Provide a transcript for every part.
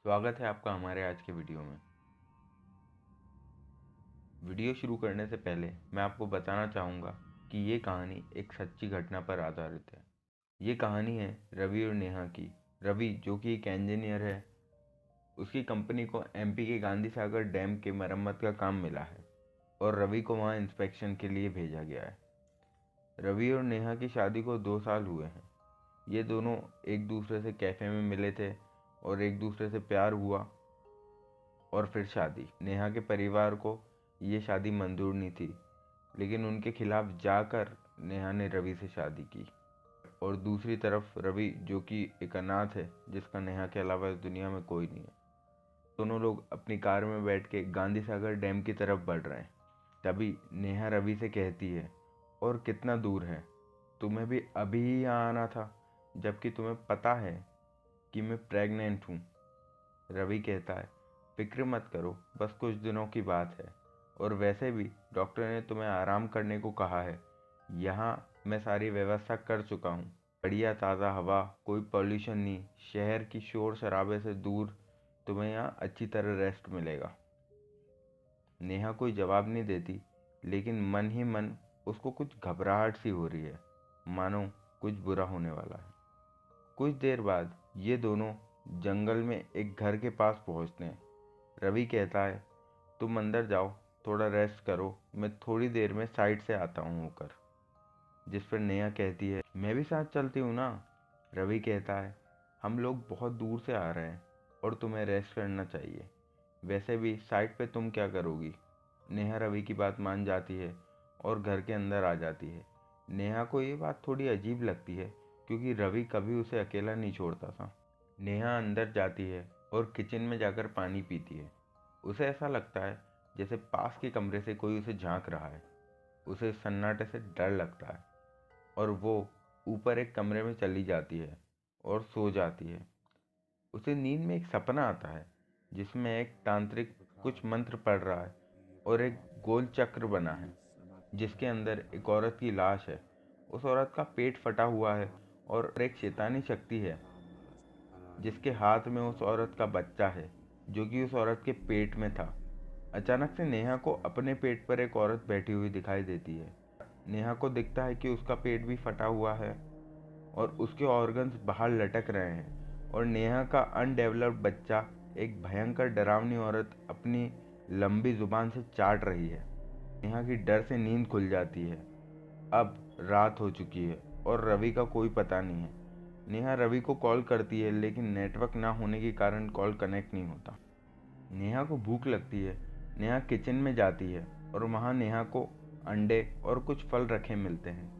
स्वागत है आपका हमारे आज के वीडियो में। वीडियो शुरू करने से पहले मैं आपको बताना चाहूँगा कि ये कहानी एक सच्ची घटना पर आधारित है। ये कहानी है रवि और नेहा की। रवि जो कि एक इंजीनियर है, उसकी कंपनी को एमपी के गांधी सागर डैम के मरम्मत का काम मिला है और रवि को वहाँ इंस्पेक्शन के लिए भेजा गया है। रवि और नेहा की शादी को 2 साल हुए हैं। ये दोनों एक दूसरे से कैफ़े में मिले थे और एक दूसरे से प्यार हुआ और फिर शादी। नेहा के परिवार को ये शादी मंजूर नहीं थी, लेकिन उनके खिलाफ जाकर नेहा ने रवि से शादी की। और दूसरी तरफ रवि जो कि एक अनाथ है, जिसका नेहा के अलावा इस दुनिया में कोई नहीं है। दोनों लोग अपनी कार में बैठ के गांधी सागर डैम की तरफ बढ़ रहे हैं। तभी नेहा रवि से कहती है, और कितना दूर है, तुम्हें भी अभी ही यहाँ आना था, जबकि तुम्हें पता है कि मैं प्रेग्नेंट हूँ। रवि कहता है, फिक्र मत करो, बस कुछ दिनों की बात है, और वैसे भी डॉक्टर ने तुम्हें आराम करने को कहा है। यहाँ मैं सारी व्यवस्था कर चुका हूँ। बढ़िया ताज़ा हवा, कोई पॉल्यूशन नहीं, शहर की शोर शराबे से दूर तुम्हें यहाँ अच्छी तरह रेस्ट मिलेगा। नेहा कोई जवाब नहीं देती, लेकिन मन ही मन उसको कुछ घबराहट सी हो रही है, मानो कुछ बुरा होने वाला है। कुछ देर बाद ये दोनों जंगल में एक घर के पास पहुंचते हैं। रवि कहता है, तुम अंदर जाओ, थोड़ा रेस्ट करो, मैं थोड़ी देर में साइड से आता हूँ होकर। जिस पर नेहा कहती है, मैं भी साथ चलती हूँ ना। रवि कहता है, हम लोग बहुत दूर से आ रहे हैं और तुम्हें रेस्ट करना चाहिए। वैसे भी साइड पे तुम क्या करोगी। नेहा रवि की बात मान जाती है और घर के अंदर आ जाती है। नेहा को ये बात थोड़ी अजीब लगती है, क्योंकि रवि कभी उसे अकेला नहीं छोड़ता था। नेहा अंदर जाती है और किचन में जाकर पानी पीती है। उसे ऐसा लगता है जैसे पास के कमरे से कोई उसे झांक रहा है। उसे सन्नाटे से डर लगता है और वो ऊपर एक कमरे में चली जाती है और सो जाती है। उसे नींद में एक सपना आता है, जिसमें एक तांत्रिक कुछ मंत्र पढ़ रहा है और एक गोल चक्र बना है, जिसके अंदर एक औरत की लाश है। उस औरत का पेट फटा हुआ है और एक शैतानी शक्ति है, जिसके हाथ में उस औरत का बच्चा है, जो कि उस औरत के पेट में था। अचानक से नेहा को अपने पेट पर एक औरत बैठी हुई दिखाई देती है। नेहा को दिखता है कि उसका पेट भी फटा हुआ है और उसके ऑर्गन्स बाहर लटक रहे हैं, और नेहा का अनडेवलप्ड बच्चा एक भयंकर डरावनी औरत अपनी लंबी जुबान से चाट रही है। नेहा की डर से नींद खुल जाती है। अब रात हो चुकी है और रवि का कोई पता नहीं है। नेहा रवि को कॉल करती है, लेकिन नेटवर्क ना होने के कारण कॉल कनेक्ट नहीं होता। नेहा को भूख लगती है। नेहा किचन में जाती है और वहाँ नेहा को अंडे और कुछ फल रखे मिलते हैं।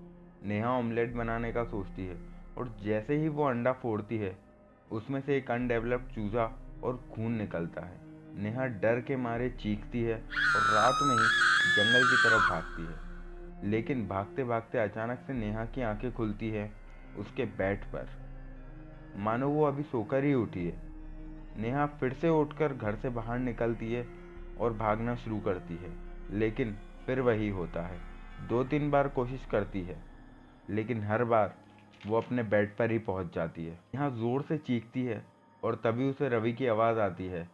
नेहा ऑमलेट बनाने का सोचती है, और जैसे ही वो अंडा फोड़ती है, उसमें से एक अनडेवलप्ड चूजा और खून निकलता है। नेहा डर के मारे चीखती है और रात में ही जंगल की तरफ भागती है। लेकिन भागते भागते अचानक से नेहा की आंखें खुलती है उसके बेड पर, मानो वो अभी सोकर ही उठी है। नेहा फिर से उठकर घर से बाहर निकलती है और भागना शुरू करती है, लेकिन फिर वही होता है। 2-3 बार कोशिश करती है, लेकिन हर बार वो अपने बेड पर ही पहुंच जाती है। नेहा जोर से चीखती है और तभी उसे रवि की आवाज़ आती है।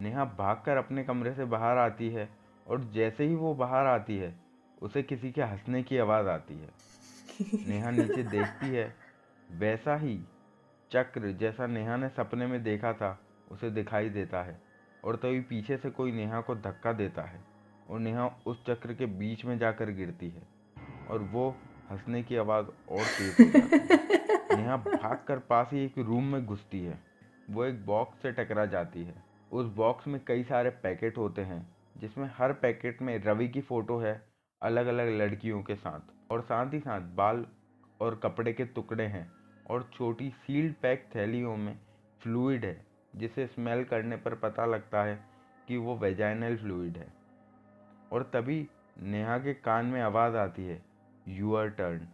नेहा भागकर अपने कमरे से बाहर आती है, और जैसे ही वो बाहर आती है, उसे किसी के हंसने की आवाज़ आती है। नेहा नीचे देखती है, वैसा ही चक्र जैसा नेहा ने सपने में देखा था उसे दिखाई देता है, और तभी पीछे से कोई नेहा को धक्का देता है और नेहा उस चक्र के बीच में जाकर गिरती है, और वो हंसने की आवाज़ और तेज हो जाती है। नेहा भागकर पास ही एक रूम में घुसती है। वो एक बॉक्स से टकरा जाती है। उस बॉक्स में कई सारे पैकेट होते हैं, जिसमें हर पैकेट में रवि की फ़ोटो है, अलग अलग लड़कियों के साथ, और साथ ही साथ बाल और कपड़े के टुकड़े हैं, और छोटी सील्ड पैक थैलियों में फ्लूइड है, जिसे स्मेल करने पर पता लगता है कि वो वेजाइनल फ्लूइड है। और तभी नेहा के कान में आवाज़ आती है, यूअर टर्न,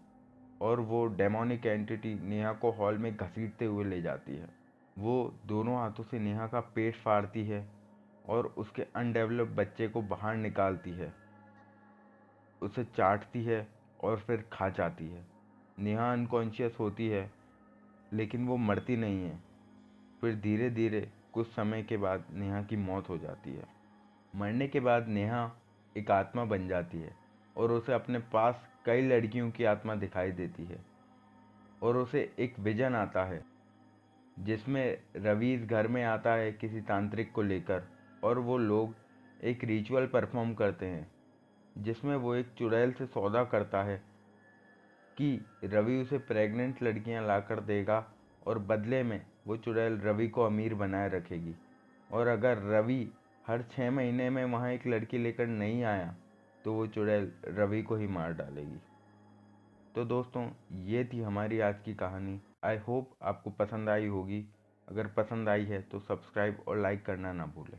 और वो डेमोनिक एंटिटी नेहा को हॉल में घसीटते हुए ले जाती है। वो दोनों हाथों से नेहा का पेट फाड़ती है और उसके अनडेवलप्ड बच्चे को बाहर निकालती है, उसे चाटती है और फिर खा जाती है। नेहा अनकॉन्शियस होती है, लेकिन वो मरती नहीं है। फिर धीरे धीरे कुछ समय के बाद नेहा की मौत हो जाती है। मरने के बाद नेहा एक आत्मा बन जाती है और उसे अपने पास कई लड़कियों की आत्मा दिखाई देती है और उसे एक विजन आता है जिसमें रवि इस घर में आता है किसी तांत्रिक को लेकर, और वो लोग एक रिचुअल परफॉर्म करते हैं जिसमें वो एक चुड़ैल से सौदा करता है कि रवि उसे प्रेग्नेंट लड़कियां लाकर देगा और बदले में वो चुड़ैल रवि को अमीर बनाए रखेगी, और अगर रवि हर 6 महीने में वहाँ एक लड़की लेकर नहीं आया तो वो चुड़ैल रवि को ही मार डालेगी। तो दोस्तों, ये थी हमारी आज की कहानी। आई होप आपको पसंद आई होगी। अगर पसंद आई है तो सब्सक्राइब और लाइक करना ना भूलें।